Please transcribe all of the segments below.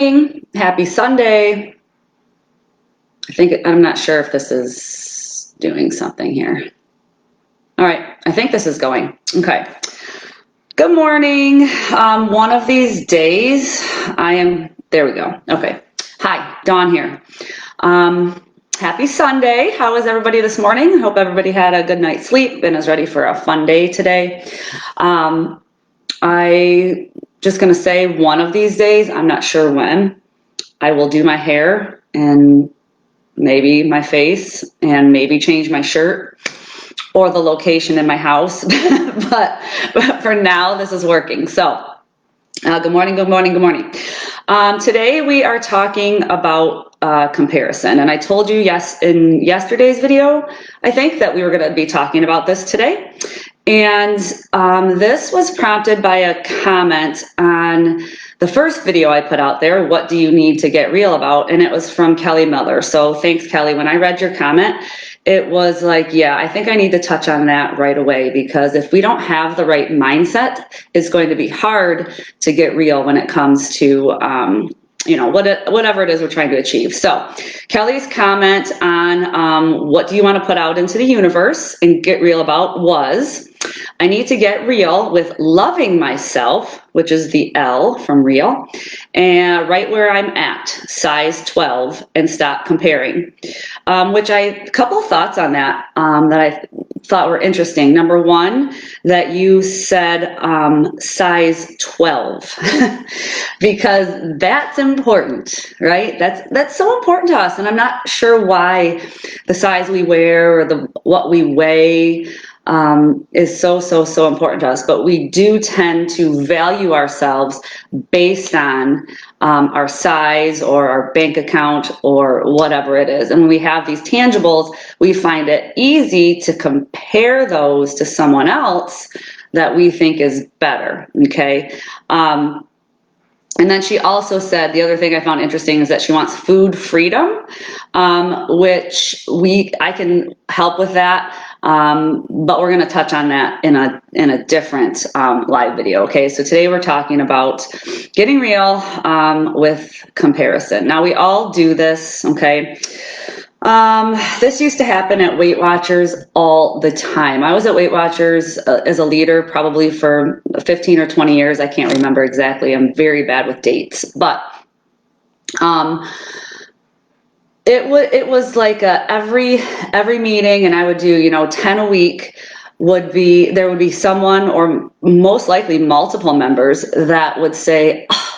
morning. Happy Sunday. I'm not sure if this is doing something here. All right, I think this is going. Okay. Good morning. One of these days, there we go. Okay. Hi, Dawn here. Happy Sunday. How was everybody this morning? Hope everybody had a good night's sleep and is ready for a fun day today. I just going to say one of these days, I'm not sure when, I will do my hair and maybe my face and maybe change my shirt or the location in my house. but for now, this is working. So good morning, good morning, good morning. Today we are talking about comparison. And I told you in yesterday's video, I think, that we were going to be talking about this today. And this was prompted by a comment on the first video I put out there, what do you need to get real about? And it was from Kelly Miller. So thanks, Kelly. When I read your comment, it was like, yeah, I think I need to touch on that right away, because if we don't have the right mindset, it's going to be hard to get real when it comes to whatever it is we're trying to achieve. So Kelly's comment on what do you want to put out into the universe and get real about was, I need to get real with loving myself, which is the L from real, and right where I'm at, size 12, and stop comparing. A couple of thoughts on that that I thought were interesting. Number one, that you said size 12, because that's important, right? That's so important to us, and I'm not sure why the size we wear or what we weigh is so important to us, but we do tend to value ourselves based on our size or our bank account or whatever it is. And when we have these tangibles, we find it easy to compare those to someone else that we think is better, okay? And then she also said, the other thing I found interesting is that she wants food freedom, which I can help with that. But we're going to touch on that in a different live video. Okay, so today we're talking about getting real with comparison. Now we all do this. Okay, this used to happen at Weight Watchers all the time. I was at Weight Watchers as a leader probably for 15 or 20 years. I can't remember exactly. I'm very bad with dates, but it was like every meeting, and I would do 10 a week. There would be someone, or most likely multiple members, that would say, oh,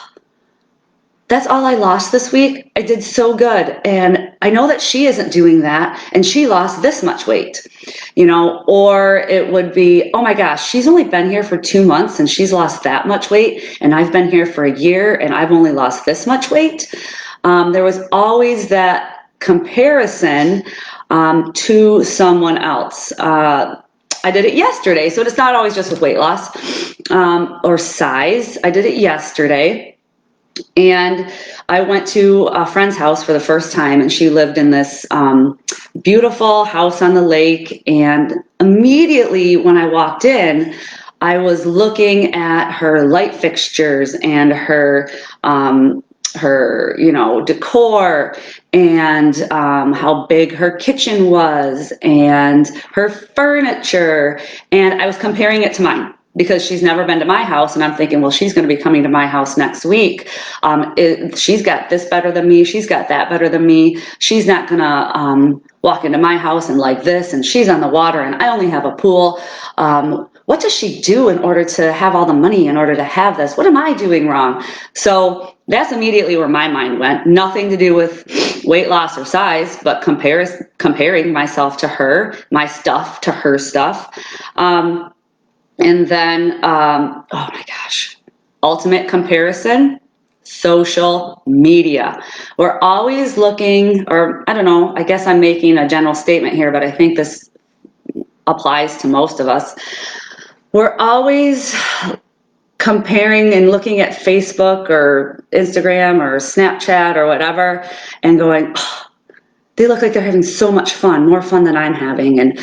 that's all I lost this week. I did so good, and I know that she isn't doing that, and she lost this much weight, or it would be, oh my gosh, she's only been here for 2 months and she's lost that much weight, and I've been here for a year and I've only lost this much weight. There was always that comparison to someone else. I did it yesterday, so it's not always just with weight loss or size. I did it yesterday, and I went to a friend's house for the first time, and she lived in this beautiful house on the lake, and immediately when I walked in, I was looking at her light fixtures and her decor, and how big her kitchen was, and her furniture, and I was comparing it to mine, because she's never been to my house, and I'm thinking, well, she's going to be coming to my house next week. She's got this better than me. She's got that better than me. She's not going to walk into my house and like this, and she's on the water, and I only have a pool. What does she do in order to have all the money in order to have this? What am I doing wrong? So that's immediately where my mind went. Nothing to do with weight loss or size, but comparing myself to her, my stuff to her stuff. And then, oh my gosh, ultimate comparison, social media. We're always looking, or I don't know, I guess I'm making a general statement here, but I think this applies to most of us. We're always comparing and looking at Facebook or Instagram or Snapchat or whatever and going, oh, they look like they're having so much fun, more fun than I'm having. And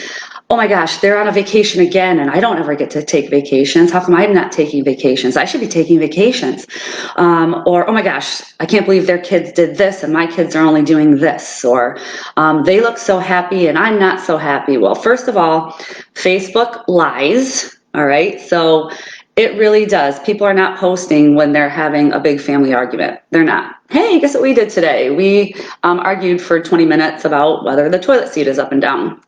oh my gosh, they're on a vacation again and I don't ever get to take vacations. How come I'm not taking vacations? I should be taking vacations. Or, oh my gosh, I can't believe their kids did this and my kids are only doing this. Or they look so happy and I'm not so happy. Well, first of all, Facebook lies, all right? So it really does. People are not posting when they're having a big family argument. They're not. Hey, guess what we did today? We argued for 20 minutes about whether the toilet seat is up and down.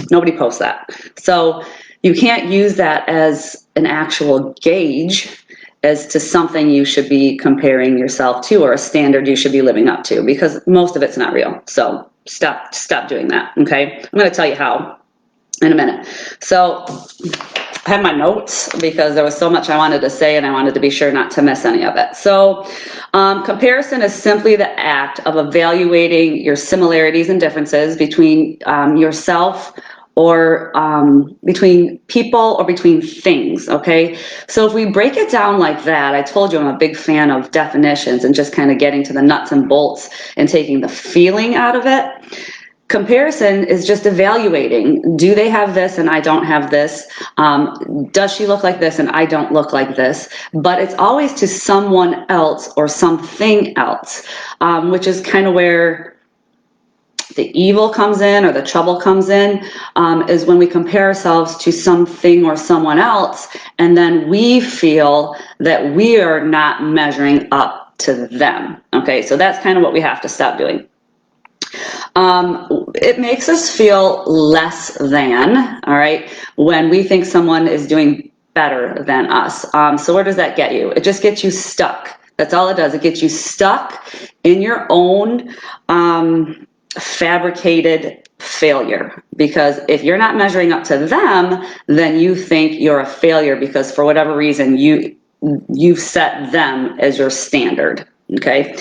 Nobody posts that. So you can't use that as an actual gauge as to something you should be comparing yourself to or a standard you should be living up to, because most of it's not real. So stop doing that, okay? I'm going to tell you how in a minute. So I have my notes because there was so much I wanted to say and I wanted to be sure not to miss any of it. So comparison is simply the act of evaluating your similarities and differences between yourself or between people or between things, okay? So if we break it down like that, I told you I'm a big fan of definitions and just kind of getting to the nuts and bolts and taking the feeling out of it. Comparison is just evaluating, do they have this and I don't have this? Does she look like this and I don't look like this? But it's always to someone else or something else, which is kind of where the evil comes in or the trouble comes in, is when we compare ourselves to something or someone else and then we feel that we are not measuring up to them, okay? So that's kind of what we have to stop doing. It makes us feel less than, all right, when we think someone is doing better than us. So where does that get you? It just gets you stuck. That's all it does. It gets you stuck in your own fabricated failure, because if you're not measuring up to them, then you think you're a failure because for whatever reason you've set them as your standard. Okay,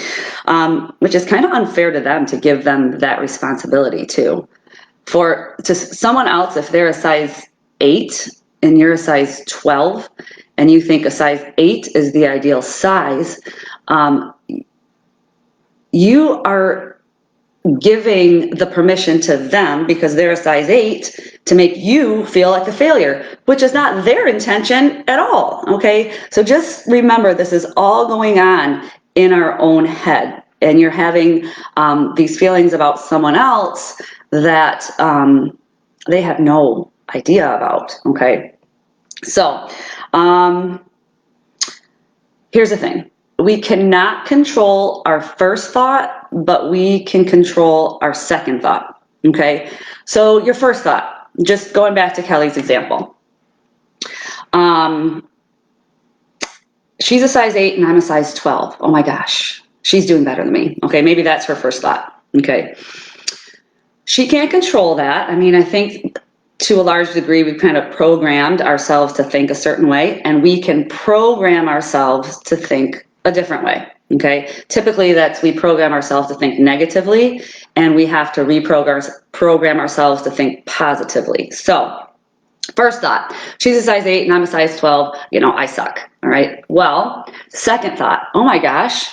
which is kind of unfair to them to give them that responsibility too. To someone else, if they're a size 8 and you're a size 12 and you think a size 8 is the ideal size, you are giving the permission to them, because they're a size 8, to make you feel like a failure, which is not their intention at all, okay? So just remember, this is all going on in our own head, and you're having these feelings about someone else that they have no idea about, okay? So here's the thing. We cannot control our first thought, but we can control our second thought, okay? So your first thought, just going back to Kelly's example. She's a size 8 and I'm a size 12. Oh my gosh, she's doing better than me. Okay, maybe that's her first thought, okay? She can't control that. I mean, I think to a large degree, we've kind of programmed ourselves to think a certain way, and we can program ourselves to think a different way, okay? Typically, we program ourselves to think negatively, and we have to program ourselves to think positively. So, first thought, she's a size 8 and I'm a size 12, I suck, all right? Well, second thought, oh my gosh,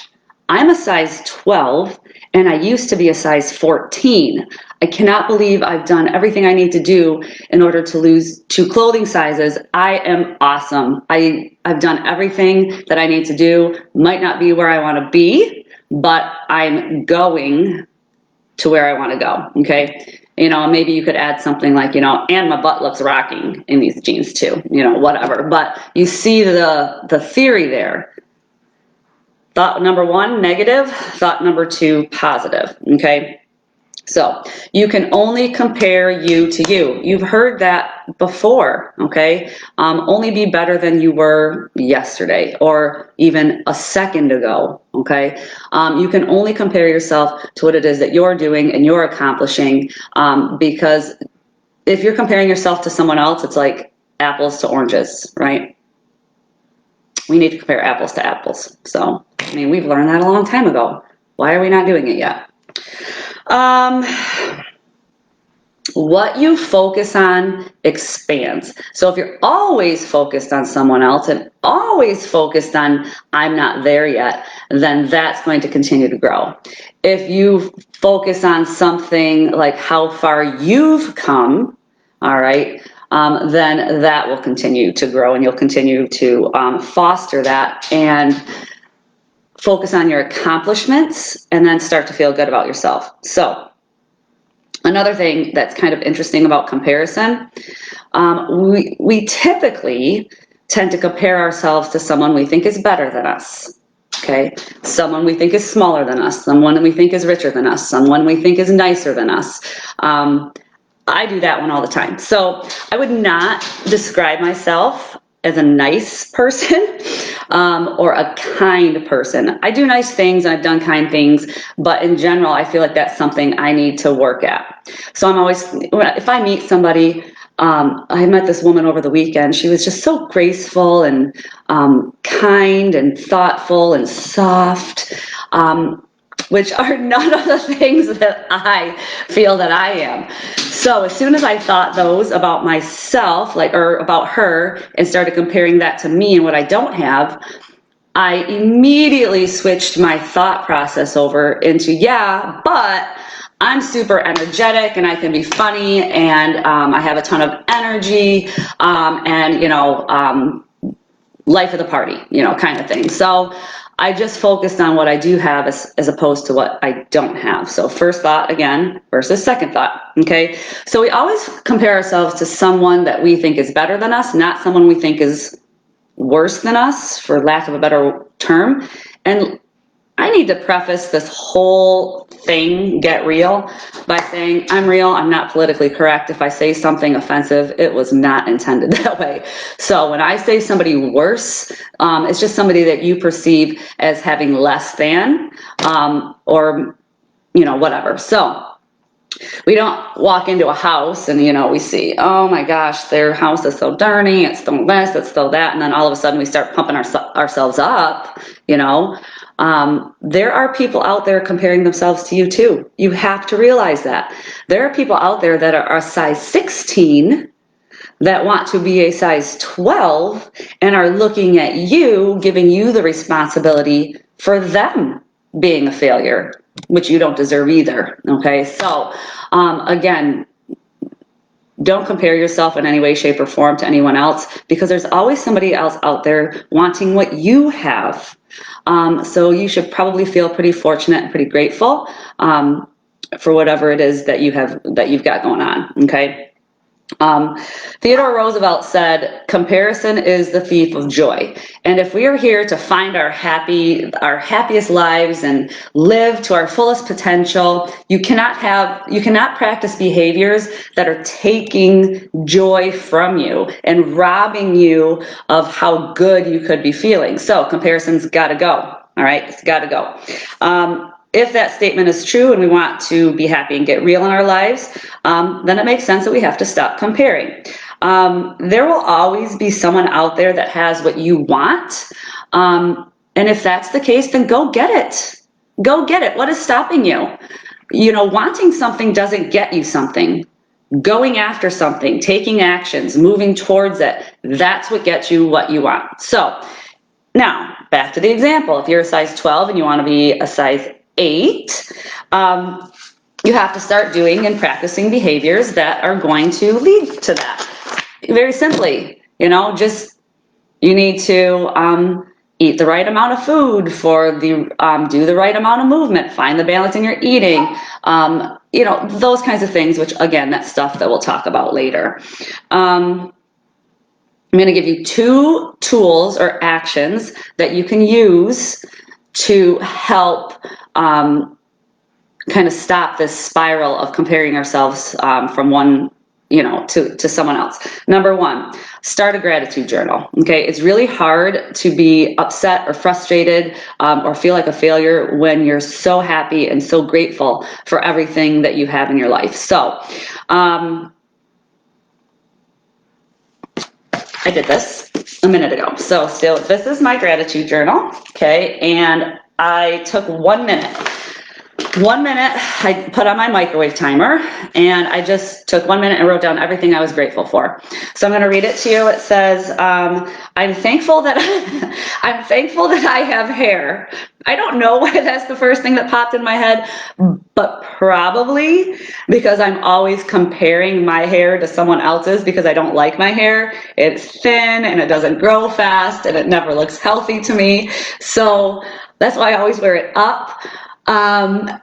I'm a size 12 and I used to be a size 14. I cannot believe I've done everything I need to do in order to lose 2 clothing sizes. I am awesome. I've done everything that I need to do. Might not be where I want to be, but I'm going to where I want to go, okay? Maybe you could add something like, and my butt looks rocking in these jeans too, whatever. But you see the theory there. Thought number 1, negative. Thought number 2, positive, okay? So you can only compare you to you. You've heard that before, okay? Only be better than you were yesterday or even a second ago, okay? You can only compare yourself to what it is that you're doing and you're accomplishing, because if you're comparing yourself to someone else, it's like apples to oranges, right? We need to compare apples to apples. So, we've learned that a long time ago. Why are we not doing it yet? What you focus on expands. So if you're always focused on someone else and always focused on I'm not there yet, then that's going to continue to grow. If you focus on something like how far you've come, all right, then that will continue to grow, and you'll continue to foster that and focus on your accomplishments, and then start to feel good about yourself. So another thing that's kind of interesting about comparison, we typically tend to compare ourselves to someone we think is better than us. Okay, someone we think is smaller than us, someone we think is richer than us, someone we think is nicer than us. I do that one all the time. So I would not describe myself as a nice person or a kind person. I do nice things and I've done kind things, but in general, I feel like that's something I need to work at. So I'm always, if I meet somebody, I met this woman over the weekend. She was just so graceful and kind and thoughtful and soft. Which are none of the things that I feel that I am. So as soon as I thought those about myself, or about her, and started comparing that to me and what I don't have, I immediately switched my thought process over into, yeah, but I'm super energetic and I can be funny and I have a ton of energy and, life of the party, kind of thing. So I just focused on what I do have as opposed to what I don't have. So first thought again versus second thought, okay? So we always compare ourselves to someone that we think is better than us, not someone we think is worse than us, for lack of a better term. And I need to preface this whole thing, get real, by saying I'm real, I'm not politically correct. If I say something offensive, it was not intended that way. So when I say somebody worse, it's just somebody that you perceive as having less than, or, whatever. So we don't walk into a house and, we see, oh my gosh, their house is so dirty, it's so this, it's so that, and then all of a sudden we start pumping ourselves up, there are people out there comparing themselves to you too. You have to realize that. There are people out there that are a size 16 that want to be a size 12 and are looking at you, giving you the responsibility for them being a failure, which you don't deserve either, okay? So, again, don't compare yourself in any way, shape, or form to anyone else, because there's always somebody else out there wanting what you have. So you should probably feel pretty fortunate and pretty grateful for whatever it is that you've got going on, okay? Theodore Roosevelt said, "Comparison is the thief of joy." And if we are here to find our happiest lives and live to our fullest potential, you cannot practice behaviors that are taking joy from you and robbing you of how good you could be feeling. So comparison's got to go. All right, it's got to go. If that statement is true and we want to be happy and get real in our lives, then it makes sense that we have to stop comparing. There will always be someone out there that has what you want. And if that's the case, then go get it. Go get it. What is stopping you? Wanting something doesn't get you something. Going after something, taking actions, moving towards it, that's what gets you what you want. So now, back to the example. If you're a size 12 and you want to be a size 8, you have to start doing and practicing behaviors that are going to lead to that. Very simply, you need to eat the right amount of food do the right amount of movement, find the balance in your eating, those kinds of things, which again, that's stuff that we'll talk about later. I'm going to give you 2 tools or actions that you can use to help kind of stop this spiral of comparing ourselves from one, to someone else. Number 1, start a gratitude journal. Okay, it's really hard to be upset or frustrated or feel like a failure when you're so happy and so grateful for everything that you have in your life. So, I did this a minute ago. So this is my gratitude journal, okay? And I took 1 minute. 1 minute, I put on my microwave timer, and I just took 1 minute and wrote down everything I was grateful for. So I'm going to read it to you. It says, I'm thankful that I'm thankful that I have hair. I don't know why that's the first thing that popped in my head, but probably because I'm always comparing my hair to someone else's because I don't like my hair. It's thin and it doesn't grow fast and it never looks healthy to me. So that's why I always wear it up.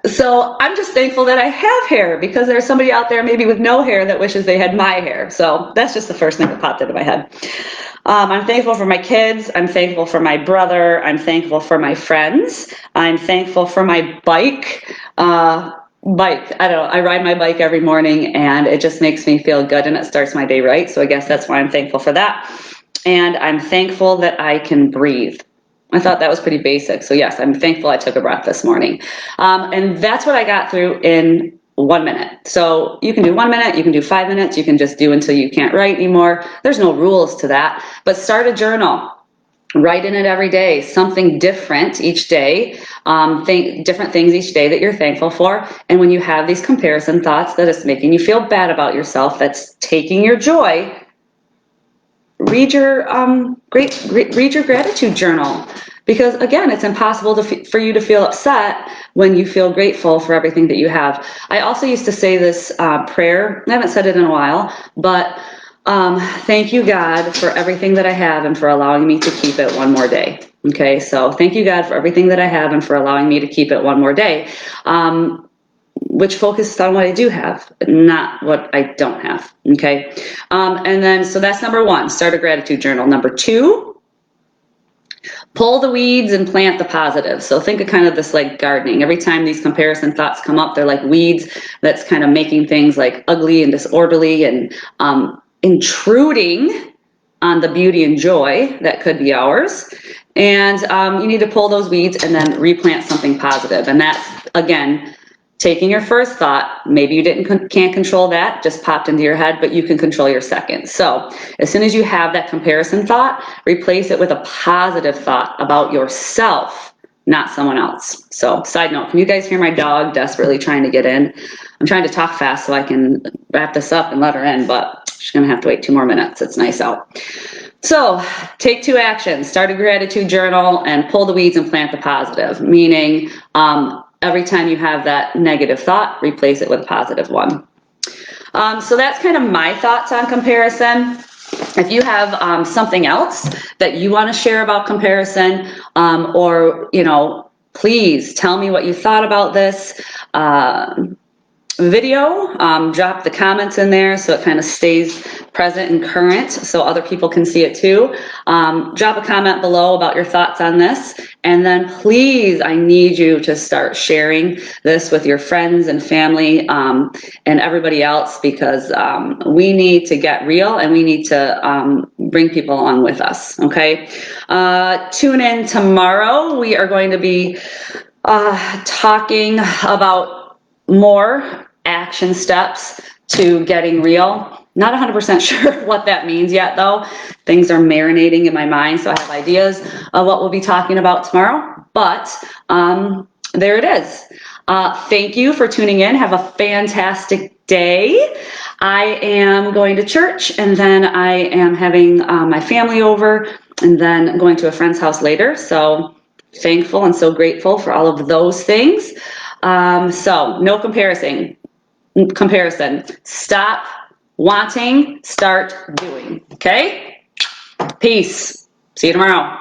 So I'm just thankful that I have hair because there's somebody out there maybe with no hair that wishes they had my hair. So that's just the first thing that popped into my head. I'm thankful for my kids. I'm thankful for my brother. I'm thankful for my friends. I'm thankful for my bike. I don't know, I ride my bike every morning and it just makes me feel good and it starts my day right. So I guess that's why I'm thankful for that. And I'm thankful that I can breathe. I thought that was pretty basic. So yes, I'm thankful I took a breath this morning. And that's what I got through in 1 minute. So you can do 1 minute, you can do 5 minutes, you can just do until you can't write anymore. There's no rules to that, but start a journal. Write in it every day, something different each day, think different things each day that you're thankful for. And when you have these comparison thoughts that is making you feel bad about yourself, that's taking your joy, read your read your gratitude journal, because again, it's impossible for you to feel upset when you feel grateful for everything that you have. I also used to say this prayer. I haven't said it in a while, but thank you, God, for everything that I have and for allowing me to keep it one more day. Okay, so thank you, God, for everything that I have and for allowing me to keep it one more day. Which focuses on what I do have, not what I don't have, okay? And then, so that's number one, start a gratitude journal. Number two, pull the weeds and plant the positive. So think of kind of this like gardening. Every time these comparison thoughts come up, they're like weeds that's kind of making things like ugly and disorderly and intruding on the beauty and joy that could be ours. And you need to pull those weeds and then replant something positive. And that's, again, taking your first thought, maybe you can't control that, just popped into your head, but you can control your second. So as soon as you have that comparison thought, replace it with a positive thought about yourself, not someone else. So side note, can you guys hear my dog desperately trying to get in? I'm trying to talk fast so I can wrap this up and let her in, but she's gonna have to wait 2 more minutes. It's nice out. So take 2 actions, start a gratitude journal and pull the weeds and plant the positive, meaning every time you have that negative thought, replace it with a positive one. So that's kind of my thoughts on comparison. If you have something else that you want to share about comparison, or, you know, please tell me what you thought about this video. Drop the comments in there so it kind of stays present and current so other people can see it too. Drop a comment below about your thoughts on this, and then please, I need you to start sharing this with your friends and family and everybody else, because we need to get real and we need to bring people along with us. Okay, tune in tomorrow. We are going to be talking about more action steps to getting real. Not 100% sure what that means yet though. Things are marinating in my mind, so I have ideas of what we'll be talking about tomorrow, but there it is. Thank you for tuning in. Have a fantastic day. I am going to church and then I am having my family over and then going to a friend's house later. So thankful and so grateful for all of those things. So no comparison. Stop wanting, start doing. Okay? Peace. See you tomorrow.